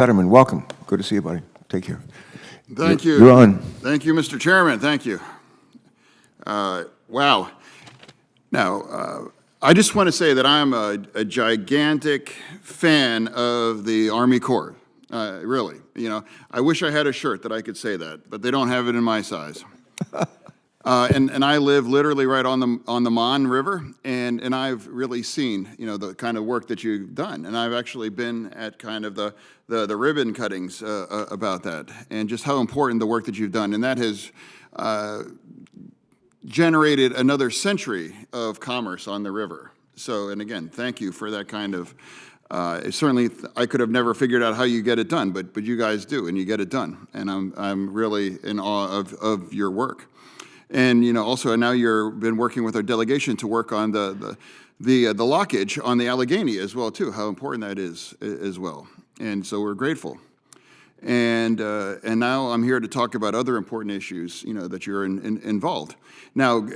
Fetterman, welcome. Good to see you, buddy. Take care. Thank you. You're on. Thank you, Mr. Chairman. Thank you. Wow. Now, I just want to say that I'm a gigantic fan of the Army Corps. Really. You know, I wish I had a shirt that I could say that, but they don't have it in my size. And I live literally right on the Mon River, and I've really seen, you know, the kind of work that you've done. And I've actually been at kind of the ribbon cuttings about that, and just how important the work that you've done. And that has generated another century of commerce on the river. So, and again, thank you for that kind of, certainly I could have never figured out how you get it done, but you guys do, and you get it done. And I'm really in awe of your work. And, you know, also now you've been working with our delegation to work on the lockage on the Allegheny as well, too, how important that is as well. And so we're grateful. And now I'm here to talk about other important issues, you know, that you're involved. Now,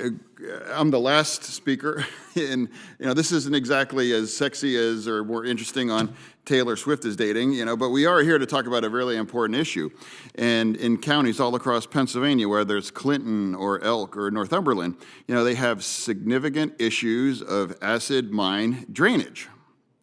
I'm the last speaker, and, you know, this isn't exactly as sexy as or more interesting on Taylor Swift is dating, you know, but we are here to talk about a really important issue. And in counties all across Pennsylvania, whether it's Clinton or Elk or Northumberland, you know, they have significant issues of acid mine drainage.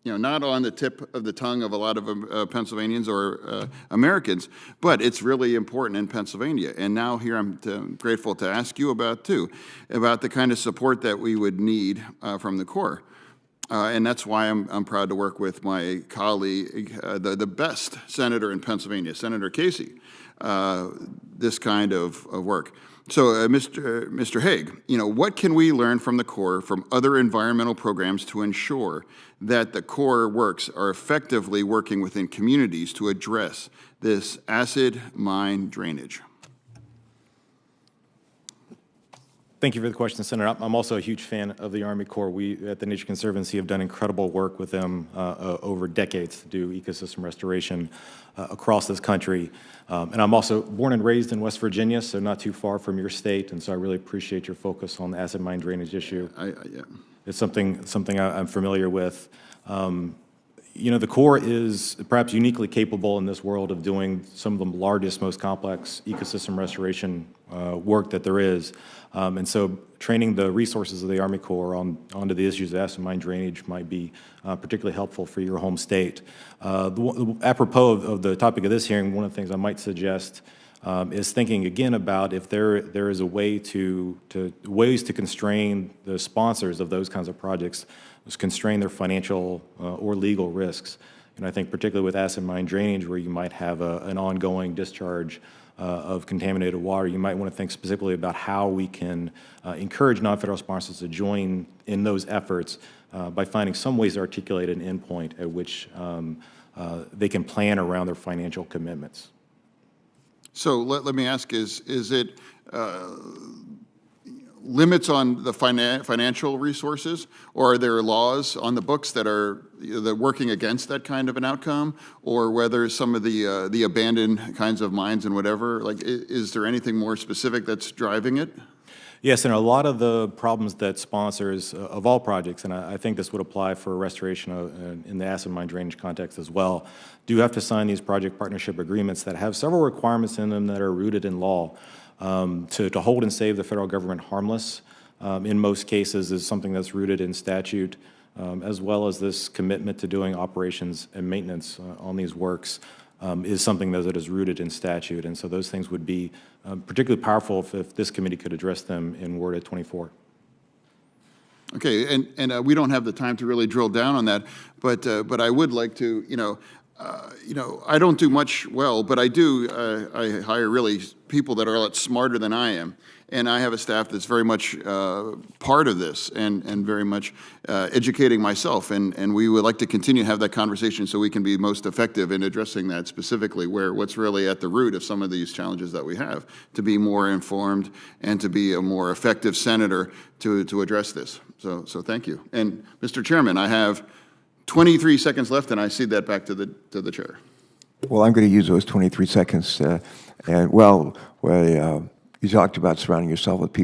You know, not on the tip of the tongue of a lot of Pennsylvanians or Americans, but it's really important in Pennsylvania. And now here I'm grateful to ask you about, too, about the kind of support that we would need from the Corps. And that's why I'm proud to work with my colleague, the best senator in Pennsylvania, Senator Casey, this kind of work. So, Mr. Hague, you know, what can we learn from the Corps, from other environmental programs to ensure that the Corps works are effectively working within communities to address this acid mine drainage? Thank you for the question, Senator. I'm also a huge fan of the Army Corps. We at the Nature Conservancy have done incredible work with them over decades to do ecosystem restoration across this country. And I'm also born and raised in West Virginia, so not too far from your state, and so I really appreciate your focus on the acid mine drainage issue. Yeah. It's something I'm familiar with. You know, the Corps is perhaps uniquely capable in this world of doing some of the largest, most complex ecosystem restoration work that there is. And so training the resources of the Army Corps onto the issues of acid mine drainage might be particularly helpful for your home state. Apropos of the topic of this hearing, one of the things I might suggest is thinking again about if there is a way ways to constrain the sponsors of those kinds of projects, constrain their financial or legal risks. And I think particularly with acid mine drainage, where you might have an ongoing discharge of contaminated water, you might want to think specifically about how we can encourage non-federal sponsors to join in those efforts by finding some ways to articulate an endpoint at which they can plan around their financial commitments. So let me ask, is it limits on the financial resources, or are there laws on the books that are working against that kind of an outcome, or whether some of the abandoned kinds of mines and whatever, like, is there anything more specific that's driving it? Yes, and a lot of the problems that sponsors of all projects, and I think this would apply for restoration in the acid mine drainage context as well, do have to sign these project partnership agreements that have several requirements in them that are rooted in law. To hold and save the federal government harmless, in most cases, is something that's rooted in statute, as well as this commitment to doing operations and maintenance on these works is something that is rooted in statute. And so those things would be particularly powerful if this committee could address them in Word 24. Okay, and we don't have the time to really drill down on that, but I would like to, you know, I don't do much well, but I do. I hire really people that are a lot smarter than I am, and I have a staff that's very much part of this and very much educating myself. And we would like to continue to have that conversation so we can be most effective in addressing that specifically, what's really at the root of some of these challenges that we have, to be more informed and to be a more effective senator to address this. So thank you. And Mr. Chairman, I have 23 seconds left, and I cede that back to the chair. Well, I'm going to use those 23 seconds. You talked about surrounding yourself with people